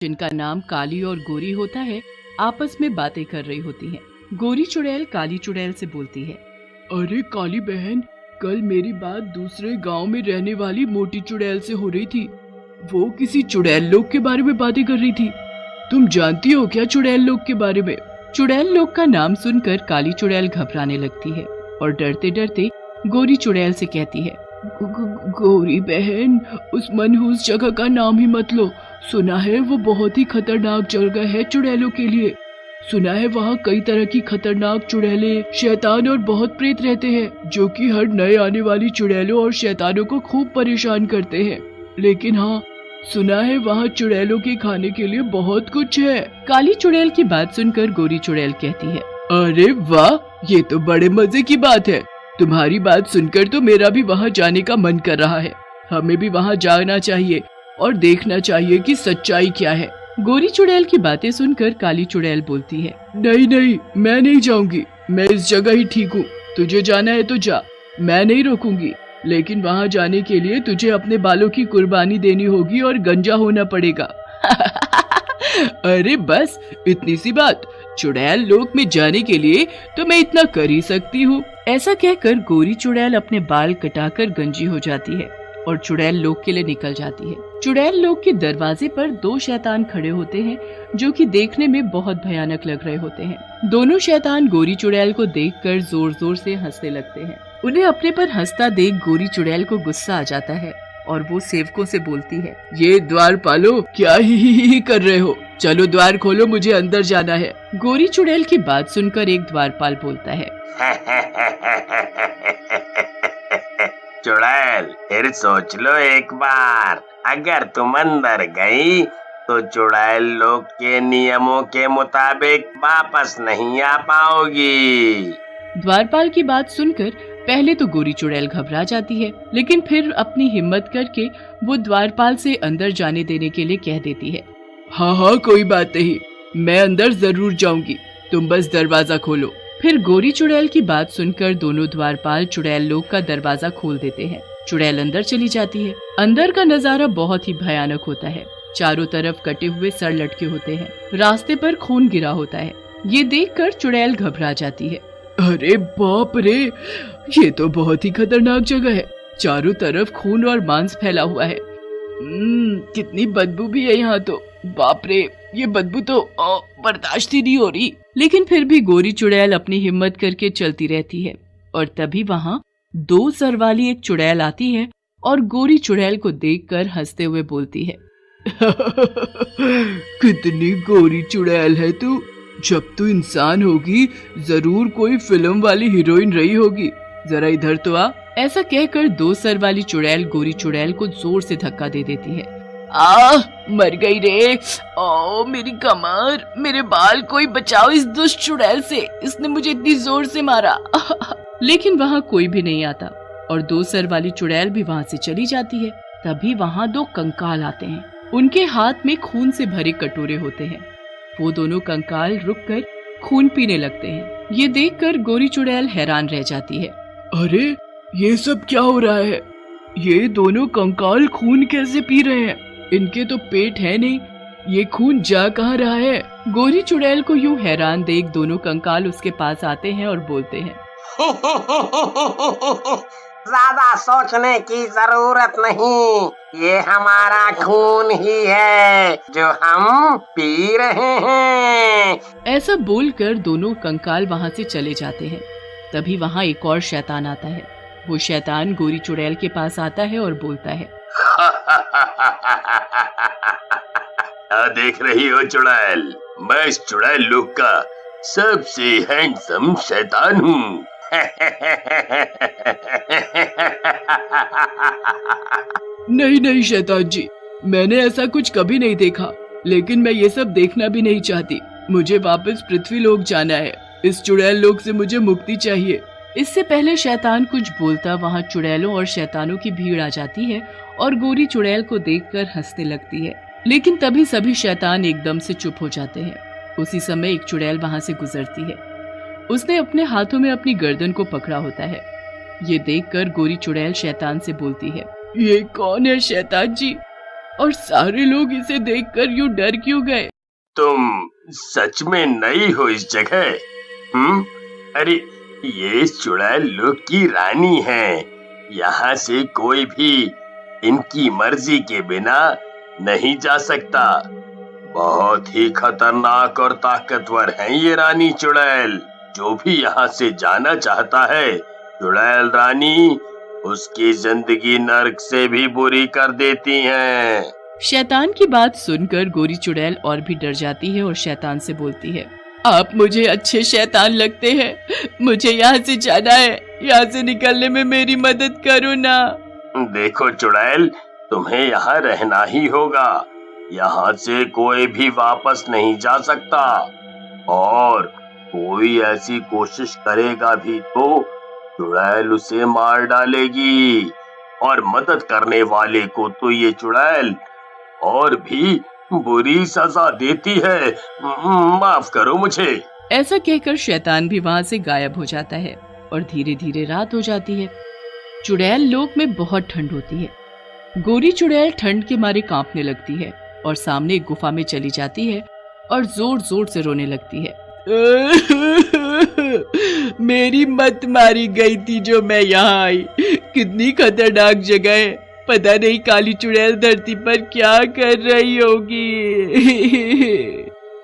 जिनका नाम काली और गोरी होता है, आपस में बातें कर रही होती हैं। गोरी चुड़ैल काली चुड़ैल से बोलती है, अरे काली बहन, कल मेरी बात दूसरे गांव में रहने वाली मोटी चुड़ैल से हो रही थी। वो किसी चुड़ैल लोग के बारे में बातें कर रही थी। तुम जानती हो क्या चुड़ैल लोग के बारे में? चुड़ैल लोग का नाम सुनकर काली चुड़ैल घबराने लगती है और डरते डरते गोरी चुड़ैल से कहती है, गोरी बहन, उस मनहूस जगह का नाम ही मत लो। सुना है वो बहुत ही खतरनाक जगह है चुड़ैलों के लिए। सुना है वहाँ कई तरह की खतरनाक चुड़ैलें, शैतान और बहुत प्रेत रहते हैं, जो कि हर नए आने वाली चुड़ैलों और शैतानों को खूब परेशान करते हैं। लेकिन हाँ, सुना है वहाँ चुड़ैलों के खाने के लिए बहुत कुछ है। काली चुड़ैल की बात सुनकर गोरी चुड़ैल कहती है, अरे वाह, ये तो बड़े मजे की बात है। तुम्हारी बात सुनकर तो मेरा भी वहाँ जाने का मन कर रहा है। हमें भी वहाँ जाना चाहिए और देखना चाहिए कि सच्चाई क्या है। गोरी चुड़ैल की बातें सुनकर काली चुड़ैल बोलती है, नहीं नहीं, मैं नहीं जाऊंगी। मैं इस जगह ही ठीक हूँ। तुझे जाना है तो जा, मैं नहीं रोकूंगी। लेकिन वहाँ जाने के लिए तुझे अपने बालों की कुर्बानी देनी होगी और गंजा होना पड़ेगा। अरे बस इतनी सी बात, चुड़ैल लोक में जाने के लिए तो मैं इतना कर ही सकती हूँ। ऐसा कहकर गोरी चुड़ैल अपने बाल कटाकर गंजी हो जाती है और चुड़ैल लोक के लिए निकल जाती है। चुड़ैल लोक के दरवाजे पर दो शैतान खड़े होते हैं, जो कि देखने में बहुत भयानक लग रहे होते हैं। दोनों शैतान गोरी चुड़ैल को देखकर जोर जोर से हंसने लगते हैं। उन्हें अपने पर हंसता देख गोरी चुड़ैल को गुस्सा आ जाता है और वो सेवकों से बोलती है, ये द्वारपालो, क्या ही कर रहे हो? चलो द्वार खोलो, मुझे अंदर जाना है। गोरी चुड़ैल की बात सुनकर एक द्वारपाल बोलता है, चुड़ैल, फिर सोच लो एक बार। अगर तुम अंदर गई तो चुड़ैल लोग के नियमों के मुताबिक वापस नहीं आ पाओगी। द्वारपाल की बात सुनकर पहले तो गोरी चुड़ैल घबरा जाती है, लेकिन फिर अपनी हिम्मत करके वो द्वारपाल से अंदर जाने देने के लिए कह देती है, हाँ हाँ, कोई बात नहीं, मैं अंदर जरूर जाऊंगी, तुम बस दरवाजा खोलो। फिर गोरी चुड़ैल की बात सुनकर दोनों द्वारपाल चुड़ैल लोग का दरवाजा खोल देते हैं। चुड़ैल अंदर चली जाती है। अंदर का नजारा बहुत ही भयानक होता है। चारों तरफ कटे हुए सर लटके होते हैं। रास्ते पर खून गिरा होता है। ये देखकर चुड़ैल घबरा जाती है। अरे बाप रे, ये तो बहुत ही खतरनाक जगह है। चारों तरफ खून और मांस फैला हुआ है। कितनी बदबू भी है यहाँ तो। बाप रे, ये बदबू तो बर्दाश्त ही नहीं हो रही। लेकिन फिर भी गोरी चुड़ैल अपनी हिम्मत करके चलती रहती है और तभी वहाँ दो सर वाली एक चुड़ैल आती है और गोरी चुड़ैल को देखकर हंसते हुए बोलती है, कितनी गोरी चुड़ैल है तू। जब तू इंसान होगी जरूर कोई फिल्म वाली हीरोइन रही होगी। जरा इधर तो आ। ऐसा कहकर दो सर वाली चुड़ैल गोरी चुड़ैल को जोर से धक्का दे देती है। मर गई रे। ओ मेरी कमर, मेरे बाल, कोई बचाओ इस दुष्ट चुड़ैल से, इसने मुझे इतनी जोर से मारा। लेकिन वहाँ कोई भी नहीं आता और दो सर वाली चुड़ैल भी वहाँ से चली जाती है। तभी वहाँ दो कंकाल आते हैं। उनके हाथ में खून से भरे कटोरे होते हैं। वो दोनों कंकाल रुककर खून पीने लगते हैं। ये देखकर गोरी चुड़ैल हैरान रह जाती है। अरे ये सब क्या हो रहा है? ये दोनों कंकाल खून कैसे पी रहे हैं? इनके तो पेट है नहीं, ये खून जा कहाँ रहा है? गोरी चुड़ैल को यूं हैरान देख दोनों कंकाल उसके पास आते हैं और बोलते हैं, ज्यादा सोचने की जरूरत नहीं, ये हमारा खून ही है जो हम पी रहे हैं। ऐसा बोलकर दोनों कंकाल वहाँ से चले जाते हैं। तभी वहाँ एक और शैतान आता है। वो शैतान गोरी चुड़ैल के पास आता है और बोलता है, देख रही हो चुड़ैल, मैं इस चुड़ैल लोक का सबसे हैंडसम शैतान हूँ। नहीं नहीं शैतान जी, मैंने ऐसा कुछ कभी नहीं देखा, लेकिन मैं ये सब देखना भी नहीं चाहती। मुझे वापस पृथ्वी लोक जाना है। इस चुड़ैल लोक से मुझे मुक्ति चाहिए। इससे पहले शैतान कुछ बोलता वहाँ चुड़ैलों और शैतानों की भीड़ आ जाती है और गोरी चुड़ैल को देखकर हंसने लगती है। लेकिन तभी सभी शैतान एकदम से चुप हो जाते हैं। उसी समय एक चुड़ैल वहाँ से गुजरती है। उसने अपने हाथों में अपनी गर्दन को पकड़ा होता है। ये देखकर गोरी चुड़ैल शैतान से बोलती है, ये कौन है शैतान जी? और सारे लोग इसे देखकर यूं डर क्यों गए? तुम सच में नई हो इस जगह? अरे ये चुड़ैल लोग की रानी है। यहाँ से कोई भी इनकी मर्जी के बिना नहीं जा सकता। बहुत ही खतरनाक और ताकतवर है ये रानी चुड़ैल। जो भी यहाँ से जाना चाहता है, चुड़ैल रानी उसकी जिंदगी नर्क से भी बुरी कर देती हैं। शैतान की बात सुनकर गोरी चुड़ैल और भी डर जाती है और शैतान से बोलती है, आप मुझे अच्छे शैतान लगते हैं, मुझे यहाँ से जाना है, यहाँ से निकलने में मेरी मदद करो ना। देखो चुड़ैल, तुम्हें यहाँ रहना ही होगा। यहाँ से कोई भी वापस नहीं जा सकता, और कोई ऐसी कोशिश करेगा भी तो चुड़ैल उसे मार डालेगी। और मदद करने वाले को तो ये चुड़ैल और भी बुरी सजा देती है। माफ करो मुझे। ऐसा कहकर शैतान भी वहाँ से गायब हो जाता है और धीरे धीरे रात हो जाती है। चुड़ैल लोक में बहुत ठंड होती है। गोरी चुड़ैल ठंड के मारे कांपने लगती है और सामने एक गुफा में चली जाती है और जोर जोर से रोने लगती है। मेरी मत मारी गई थी जो मैं यहाँ आई। कितनी खतरनाक जगह है, पता नहीं काली चुड़ैल धरती पर क्या कर रही होगी।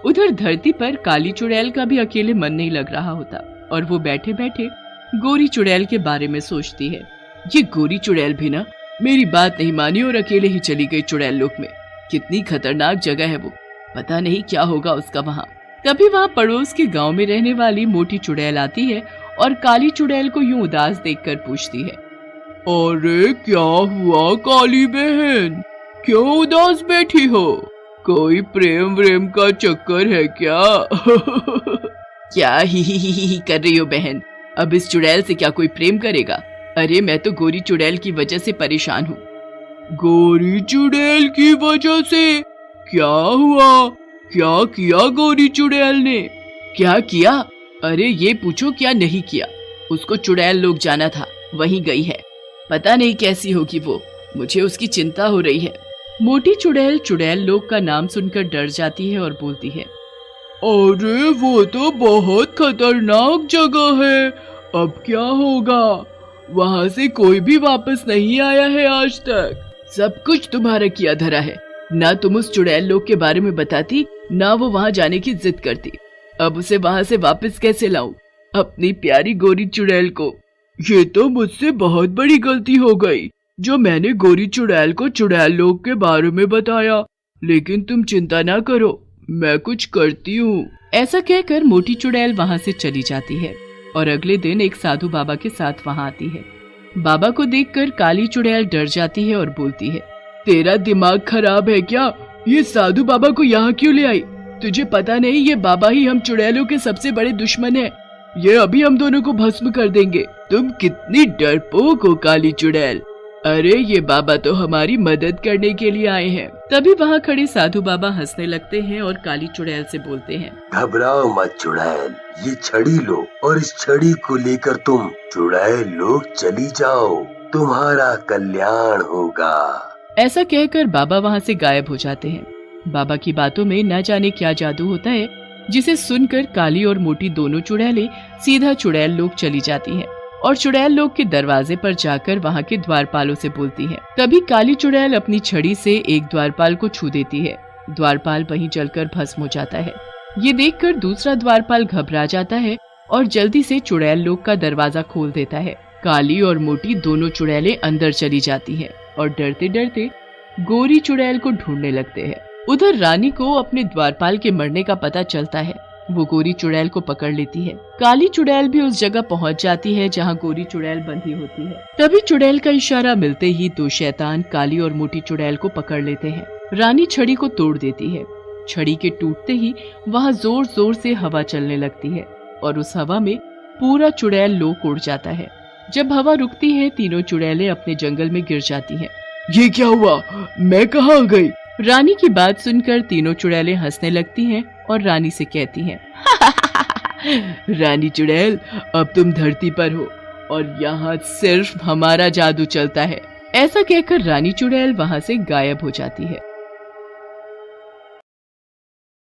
उधर धरती पर काली चुड़ैल का भी अकेले मन नहीं लग रहा होता और वो बैठे बैठे गोरी चुड़ैल के बारे में सोचती है। ये गोरी चुड़ैल भी ना मेरी बात नहीं मानी और अकेले ही चली गई चुड़ैल लोक में। कितनी खतरनाक जगह है वो, पता नहीं क्या होगा उसका वहाँ। तभी वहाँ पड़ोस के गांव में रहने वाली मोटी चुड़ैल आती है और काली चुड़ैल को यूं उदास देखकर पूछती है, अरे क्या हुआ काली बहन, क्यों उदास बैठी हो? कोई प्रेम व्रेम का चक्कर है क्या? क्या ही कर रही हो बहन, अब इस चुड़ैल से क्या कोई प्रेम करेगा? अरे मैं तो गोरी चुड़ैल की वजह से परेशान हूँ। गोरी चुड़ैल की वजह से? क्या हुआ, क्या किया गोरी चुड़ैल ने? क्या किया? अरे ये पूछो क्या नहीं किया। उसको चुड़ैल लोग जाना था, वहीं गई है। पता नहीं कैसी होगी वो, मुझे उसकी चिंता हो रही है। मोटी चुड़ैल चुड़ैल लोग का नाम सुनकर डर जाती है और बोलती है, अरे वो तो बहुत खतरनाक जगह है, अब क्या होगा? वहाँ से कोई भी वापस नहीं आया है आज तक। सब कुछ तुम्हारा किया धरा है, ना तुम उस चुड़ैल लोग के बारे में बताती, ना वो वहाँ जाने की जिद करती। अब उसे वहाँ से वापस कैसे लाऊं अपनी प्यारी गोरी चुड़ैल को? ये तो मुझसे बहुत बड़ी गलती हो गई जो मैंने गोरी चुड़ैल को चुड़ैल लोग के बारे में बताया, लेकिन तुम चिंता ना करो, मैं कुछ करती हूँ। ऐसा कहकर मोटी चुड़ैल वहाँ से चली जाती है और अगले दिन एक साधु बाबा के साथ वहाँ आती है। बाबा को देखकर काली चुड़ैल डर जाती है और बोलती है, तेरा दिमाग खराब है क्या? ये साधु बाबा को यहाँ क्यों ले आई? तुझे पता नहीं ये बाबा ही हम चुड़ैलों के सबसे बड़े दुश्मन हैं। ये अभी हम दोनों को भस्म कर देंगे। तुम कितनी डरपोक हो काली चुड़ैल। अरे ये बाबा तो हमारी मदद करने के लिए आए हैं। तभी वहाँ खड़े साधु बाबा हंसने लगते हैं और काली चुड़ैल से बोलते हैं, घबराओ मत चुड़ैल, ये छड़ी लो और इस छड़ी को लेकर तुम चुड़ैल लोग चली जाओ, तुम्हारा कल्याण होगा। ऐसा कहकर बाबा वहाँ से गायब हो जाते हैं। बाबा की बातों में न जाने क्या जादू होता है, जिसे सुनकर काली और मोटी दोनों चुड़ैलें सीधा चुड़ैल लोग चली जाती हैं और चुड़ैल लोग के दरवाजे पर जाकर वहाँ के द्वारपालों से बोलती है। तभी काली चुड़ैल अपनी छड़ी से एक द्वारपाल को छू देती है। द्वारपाल वहीं जलकर भस्म हो जाता है। ये देखकर दूसरा द्वारपाल घबरा जाता है और जल्दी से चुड़ैल लोग का दरवाजा खोल देता है। काली और मोटी दोनों चुड़ैलें अंदर चली जाती है और डरते डरते गोरी चुड़ैल को ढूंढने लगते हैं। उधर रानी को अपने द्वारपाल के मरने का पता चलता है। वो गोरी चुड़ैल को पकड़ लेती है। काली चुड़ैल भी उस जगह पहुंच जाती है जहां गोरी चुड़ैल बंधी होती है। तभी चुड़ैल का इशारा मिलते ही दो शैतान काली और मोटी चुड़ैल को पकड़ लेते हैं। रानी छड़ी को तोड़ देती है। छड़ी के टूटते ही वहाँ जोर जोर से हवा चलने लगती है और उस हवा में पूरा चुड़ैल लोक उड़ जाता है। जब हवा रुकती है, तीनों चुड़ैलें अपने जंगल में गिर जाती हैं। ये क्या हुआ? मैं कहाँ गई? रानी की बात सुनकर तीनों चुड़ैलें हंसने लगती हैं और रानी से कहती हैं, रानी चुड़ैल, अब तुम धरती पर हो और यहाँ सिर्फ हमारा जादू चलता है। ऐसा कहकर रानी चुड़ैल वहाँ से गायब हो जाती है।